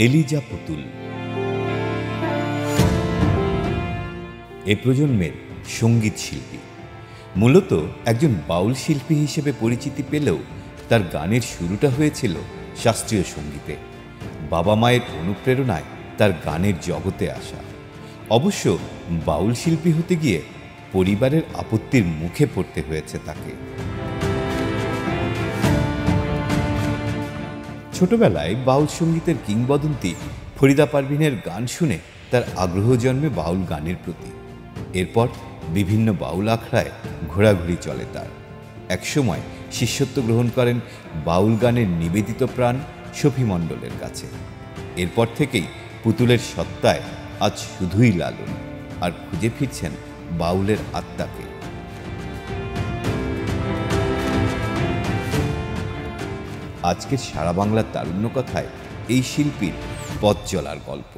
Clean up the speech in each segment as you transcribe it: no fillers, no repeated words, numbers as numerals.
Eliza পুতুল এ প্রজন্মের সঙ্গীত শিল্পী। মূলত একজন বাউল শিল্পী হিসেবে পরিচিতি পেলেও তার গানের শুরুটা হয়েছিল শাস্ত্রীয় সঙ্গীতে। বাবা মায়ের অনুপ্রেরণায় তার গানের জগতে আসা। অবশ্য বাউল শিল্পী হতে গিয়ে পরিবারের আপত্তির মুখে পড়তে হয়েছে তাকে। ছোটবেলায় বাউল সঙ্গীতের কিংবদন্তি ফরিদা পারভিনের গান শুনে তার আগ্রহ জন্মে বাউল গানের প্রতি। এরপর বিভিন্ন বাউল আখড়ায় ঘোরাঘুরি চলে তার। একসময় শিষ্যত্ব গ্রহণ করেন বাউল গানের নিবেদিত প্রাণ শফি মণ্ডলের কাছে। এরপর থেকেই পুতুলের সত্তায় আজ শুধুই লালন, আর খুঁজে ফিরছেন বাউলের আত্মাকে। আজকের সারা বাংলার তারুণ্য কথায় এই শিল্পীর পথ চলার গল্প।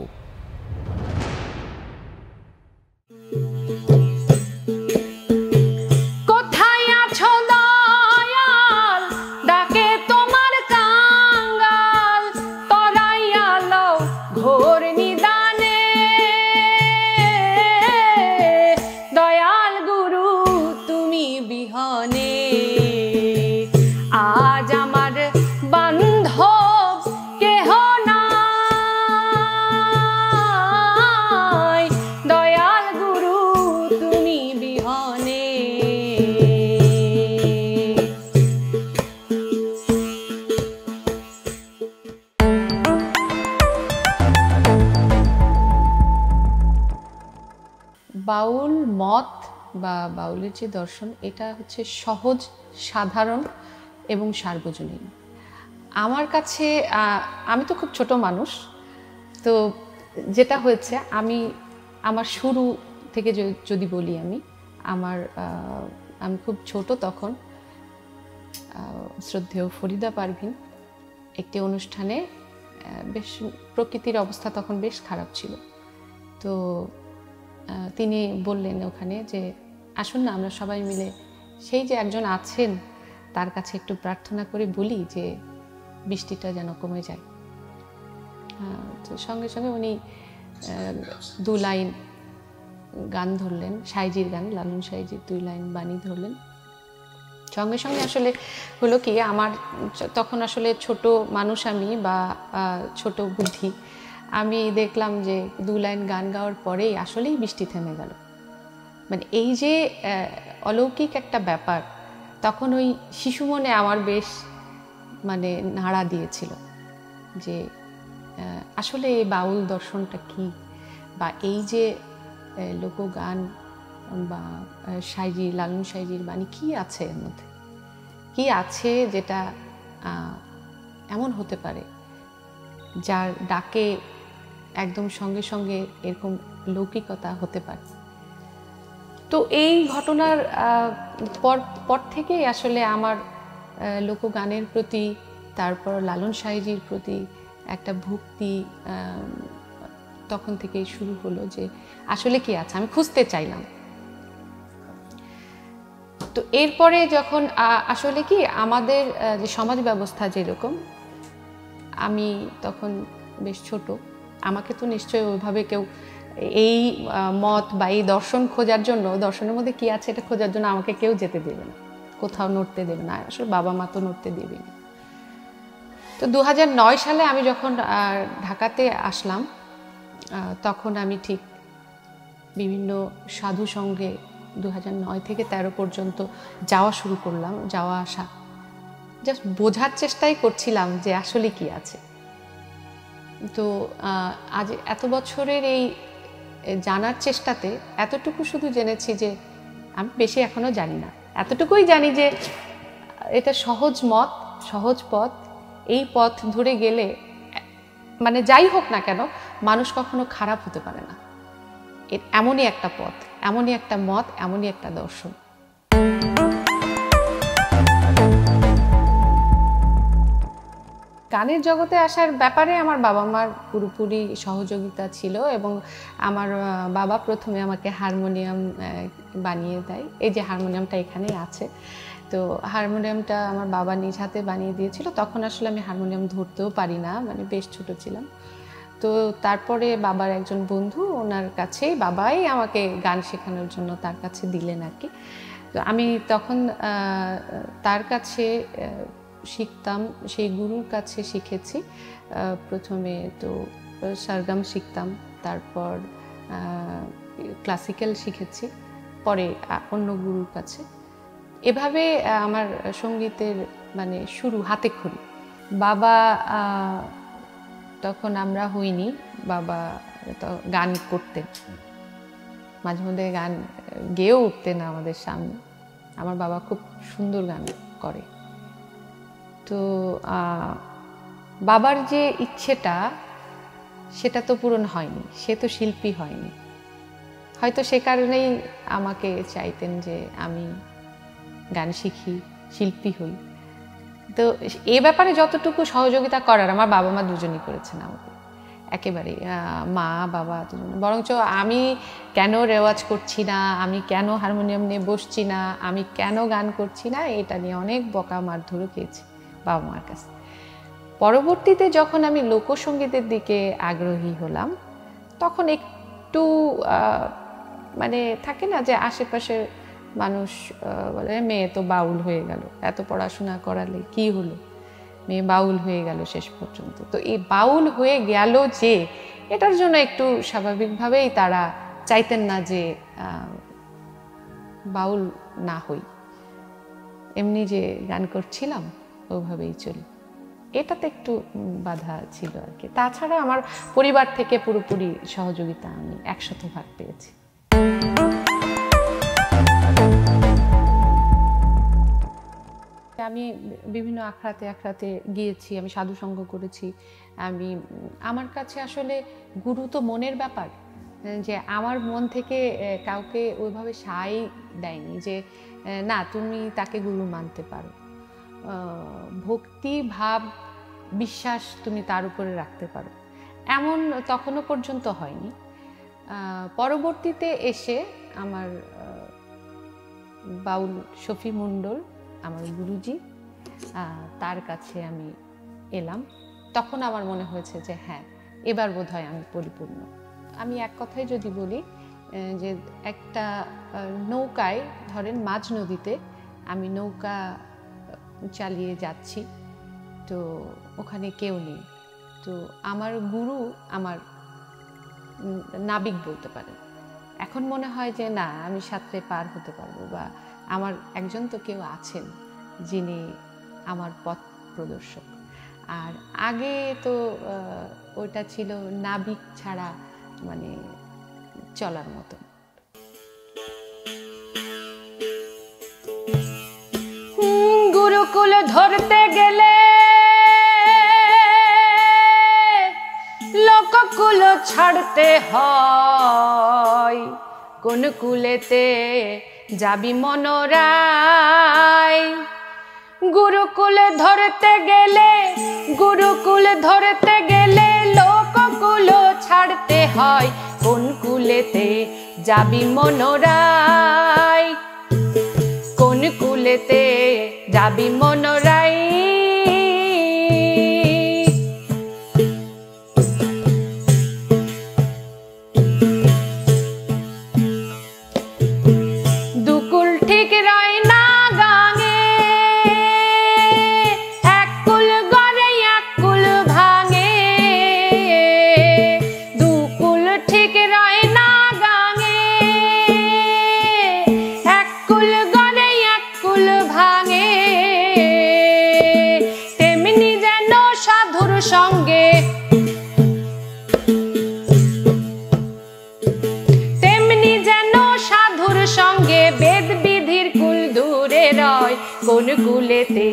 বাউল মত বা বাউলের যে দর্শন, এটা হচ্ছে সহজ, সাধারণ এবং সার্বজনীন। আমার কাছে, আমি তো খুব ছোট মানুষ, তো যেটা হয়েছে, আমার শুরু থেকে যদি বলি, আমি খুব ছোট তখন। শ্রদ্ধেয় ফরিদা পারভিন একটি অনুষ্ঠানে, বেশ প্রকৃতির অবস্থা তখন বেশ খারাপ ছিল, তো তিনি বললেন ওখানে যে আসুন না আমরা সবাই মিলে সেই যে একজন আছেন তার কাছে একটু প্রার্থনা করে বলি যে বৃষ্টিটা যেন কমে যায়। তো সঙ্গে সঙ্গে উনি 2 লাইন গান ধরলেন, সাইজির গান, লালন সাইজির 2 লাইন বাণী ধরলেন। সঙ্গে সঙ্গে আসলে হলো কি, আমার তখন আসলে ছোট মানুষ আমি, বা ছোট বুদ্ধি, আমি দেখলাম যে 2 লাইন গান গাওয়ার পরেই আসলেই বৃষ্টি থেমে গেল। মানে এই যে অলৌকিক একটা ব্যাপার, তখন ওই শিশু মনে আমার বেশ নাড়া দিয়েছিল যে আসলে এই বাউল দর্শনটা কি, বা এই যে লোকগান বা লালন সাইজির বাণী কি আছে, এর মধ্যে কি আছে যেটা এমন হতে পারে যার ডাকে একদম সঙ্গে সঙ্গে এরকম লৌকিকতা হতে পারে। তো এই ঘটনার পর থেকেই আসলে আমার লোকগানের প্রতি, তারপর লালন সাইজির প্রতি একটা ভক্তি তখন থেকেই শুরু হলো, যে আসলে কি আছে আমি খুঁজতে চাইলাম। তো এরপরে যখন আসলে কি আমাদের যে সমাজ ব্যবস্থা যেরকম, আমি তখন বেশ ছোট, আমাকে তো নিশ্চয়ই ওইভাবে কেউ এই মত বা এই দর্শন খোঁজার জন্য, দর্শনের মধ্যে কি আছে এটা খোঁজার জন্য আমাকে কেউ যেতে দেবে না, কোথাও নড়তে দেবে না, আসলে বাবা মা তো নড়তে দেবে না। তো 2009 সালে আমি যখন ঢাকাতে আসলাম, তখন আমি ঠিক বিভিন্ন সাধু সঙ্গে 2009 থেকে 13 পর্যন্ত যাওয়া শুরু করলাম, যাওয়া আসা, জাস্ট বোঝার চেষ্টাই করছিলাম যে আসলে কি আছে। তো আজ এত বছরের এই জানার চেষ্টাতে এতটুকু শুধু জেনেছি যে, আমি বেশি এখনো জানি না, এতটুকুই জানি যে এটা সহজ মত, সহজ পথ। এই পথ ধরে গেলে যাই হোক না কেন, মানুষ কখনো খারাপ হতে পারে না। এমনই একটা পথ, এমনই একটা মত, এমনই একটা দর্শন। গানের জগতে আসার ব্যাপারে আমার বাবা মার পুরোপুরি সহযোগিতা ছিল, এবং আমার বাবা প্রথমে আমাকে হারমোনিয়াম বানিয়ে দেয়। এই যে হারমোনিয়ামটা এখানেই আছে, তো হারমোনিয়ামটা আমার বাবা নিজ হাতে বানিয়ে দিয়েছিল। তখন আসলে আমি হারমোনিয়াম ধরতেও পারি না, বেশ ছোট ছিলাম। তো তারপরে বাবার একজন বন্ধু, ওনার কাছেই বাবাই আমাকে গান শেখানোর জন্য তার কাছে দিলেন আর কি। তো আমি তখন তার কাছে শিখতাম, সেই গুরুর কাছে শিখেছি। প্রথমে তো সরগম শিখতাম, তারপর ক্লাসিক্যাল শিখেছি, পরে অন্য গুরুর কাছে। এভাবে আমার সঙ্গীতের মানে শুরু হাতেখড়ি। বাবা তখন আমরা হইনি, বাবা তো গান করতেন, মাঝে মধ্যে গান গেয়েও উঠতেন আমাদের সামনে। আমার বাবা খুব সুন্দর গান করে। তো বাবার যে ইচ্ছেটা সেটা তো পূরণ হয়নি, সে তো শিল্পী হয়নি, হয়তো সে কারণেই আমাকে চাইতেন যে আমি গান শিখি, শিল্পী হই। তো এ ব্যাপারে যতটুকু সহযোগিতা করার আমার বাবা মা দুজনই করেছেন আমাকে, একেবারে মা বাবা দুজন। বরঞ্চ আমি কেন রেওয়াজ করছি না, আমি কেন হারমোনিয়াম নিয়ে বসছি না, আমি কেন গান করছি না, এটা নিয়ে অনেক বকা মারধরও খেয়েছি বাবা মার কাছে। পরবর্তীতে যখন আমি লোকসঙ্গীতের দিকে আগ্রহী হলাম, তখন একটু মানে থাকে না যে আশেপাশে মানুষ বলে মেয়ে তো বাউল হয়ে গেল, এত পড়াশোনা করালে কি হলো, মেয়ে বাউল হয়ে গেল শেষ পর্যন্ত। তো এই বাউল হয়ে গেল যে, এটার জন্য একটু স্বাভাবিকভাবেই তারা চাইতেন না যে বাউল না হই, এমনি যে গান করছিলাম ওভাবেই চলি। এটাতে একটু বাধা ছিল আর কি। তাছাড়া আমার পরিবার থেকে পুরোপুরি সহযোগিতা আমি 100% পেয়েছি। আমি বিভিন্ন আখড়াতে গিয়েছি, আমি সাধু সঙ্গ করেছি। আমার কাছে আসলে গুরু তো মনের ব্যাপার, যে আমার মন থেকে কাউকে ওইভাবে সাই দেয়নি যে না তুমি তাকে গুরু মানতে পারো। ভক্তি ভাব বিশ্বাস তুমি তার উপরে রাখতে পারো, এমন তখনও পর্যন্ত হয়নি। পরবর্তীতে এসে আমার বাউল শফি মণ্ডল আমার গুরুজি, তার কাছে আমি এলাম। তখন আমার মনে হয়েছে যে হ্যাঁ, এবার বোধহয় আমি পরিপূর্ণ। আমি এক কথায় যদি বলি যে একটা নৌকায়, ধরেন মাঝ নদীতে আমি নৌকা চালিয়ে যাচ্ছি, তো ওখানে কেউ নেই, তো আমার গুরু আমার নাবিক বলতে পারেন। এখন মনে হয় যে না, আমি সাঁতরে পার হতে পারবো, বা আমার একজন তো কেউ আছেন যিনি আমার পথ প্রদর্শক। আর আগে তো ওইটা ছিল নাবিক ছাড়া মানে চলার মতো। গুরুকুল ধরতে গেলে লোককুল ছাড়তে হয়, কোন কুলেতে যাবি মনোরায়। গুরুকুল ধরতে গেলে লোককুল ছাড়তে হয়, কোন কুলেতে যাবি মনোরায়, কোন কুলেতে যাবি মনোরায়। দুকুল ঠিক রয় না গাঙে, এক কুল গড়ে এক কুল ভাঙে। দুকুল ঠিক রয় না গাঙে, এক কুল গড়ে এক কুল ভাঙে। তেমনি যেন সাধুর সঙ্গে, তেমনি যেন সাধুর সঙ্গে বেদ বিধির কুল দূরে রয়, কোন কুলেতে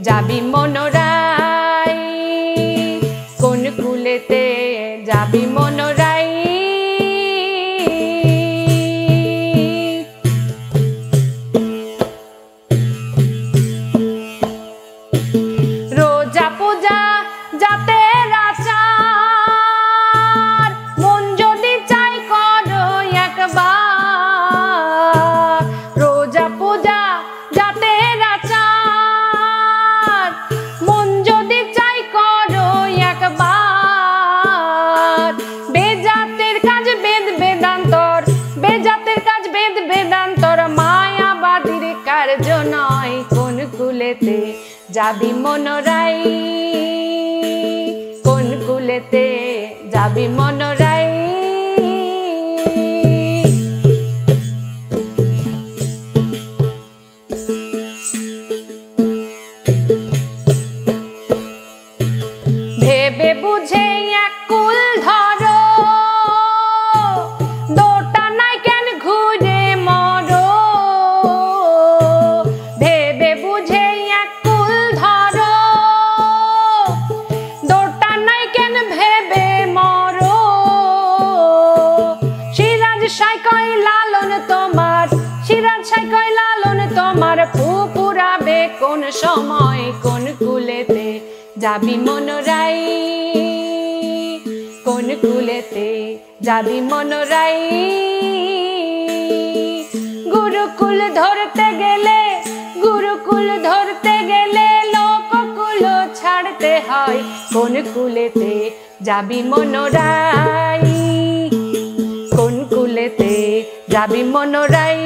যাবি মনোরায়, কোন কুলেতে যাবি মনোরায়। রোজা পূজা যাতে রাচার, মন যদি চাই করো একবার। রোজা পূজা যাতে রাচার, মন যদি চাই করো একবার। কুলেতে যাবি মনোরাই, কোন কুলেতে যাবি মনোরাই। ভেবে বুঝে এক কুল ধরো, দোটা নাই কেন ঘুরে মরো। ভেবে বুঝে এক কুল ধরো, দোটা নাই কেন ভেবে মরো। সিরাজ শাহ কয় লালন তোমার, সিরাজ শাহ কয় লালন তোমার ফুপুরাবে কোন সময়, কোন কুলেতে যাবি মনোরাই, কোন কুলেতে যাবি মনোরাই। গুরুকুল ধরতে গেলে, গুরুকুল ধরতে গেলে লোককুল ছাড়তে হয়, কোন কুলেতে যাবি মনোরাই, কোন কুলেতে যাবি মনোরাই,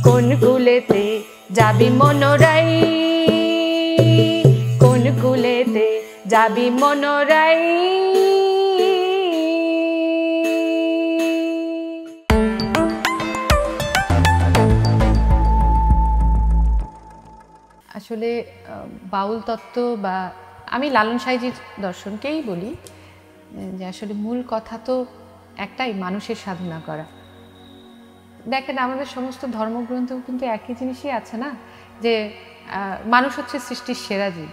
কোন কুলেতে যাবি মনোরাই, কোন কুলেতে যাবি মনোরাই। আসলে বাউল তত্ত্ব বা আমি লালন সাঁইজির দর্শনকেই বলি যে আসলে মূল কথা তো একটাই, মানুষের সাধনা করা। দেখেন আমাদের সমস্ত ধর্মগ্রন্থেও কিন্তু একই জিনিসই আছে না, যে মানুষ হচ্ছে সৃষ্টির সেরা জীব,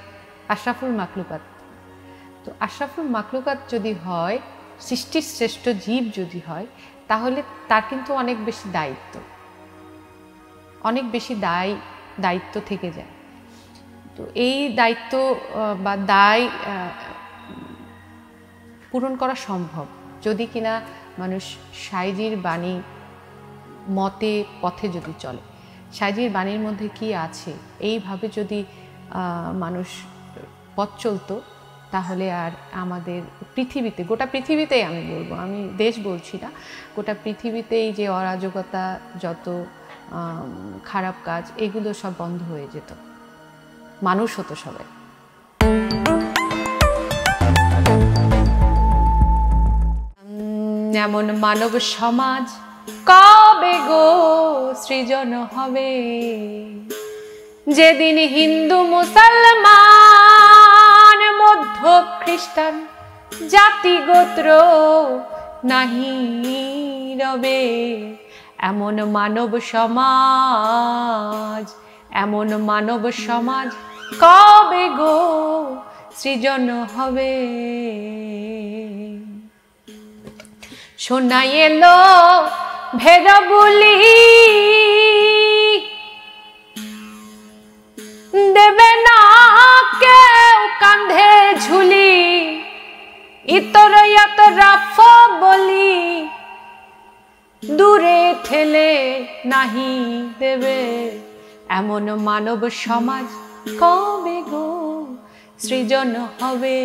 আশরাফুল মাখলুকাত। তো আশরাফুল মাখলুকাত যদি হয়, সৃষ্টির শ্রেষ্ঠ জীব যদি হয়, তাহলে তার কিন্তু অনেক বেশি দায়িত্ব, অনেক বেশি দায়িত্ব থেকে যায়। তো এই দায়িত্ব বা দায় পূরণ করা সম্ভব যদি কিনা মানুষ সাঁইজির বাণী মতে পথে যদি চলে। সাঁইজির বাণীর মধ্যে কি আছে এইভাবে যদি মানুষ পথ চলতো, তাহলে আর আমাদের পৃথিবীতে, গোটা পৃথিবীতেই আমি বলবো, আমি দেশ বলছি না, গোটা পৃথিবীতেই যে অরাজকতা, যত খারাপ কাজ, এগুলো সব বন্ধ হয়ে যেত, মানুষ হতো সবাই। এমন মানব সমাজ কবে গো সৃজন হবে, যেদিন হিন্দু মুসলমান মধ্য খ্রিস্টান জাতি গোত্র নাহি রবে। এমন মানব সমাজ, এমন মানব সমাজ কবে গো সৃজন হবে। শোনা এলো ভেড়া বলি, দেবে না কেউ কান্ধে ঝুলি, ইতর রাফ বলি দূরে ঠেলে নাহি দেবে। এমন মানব সমাজ কবে গো সৃজন হবে।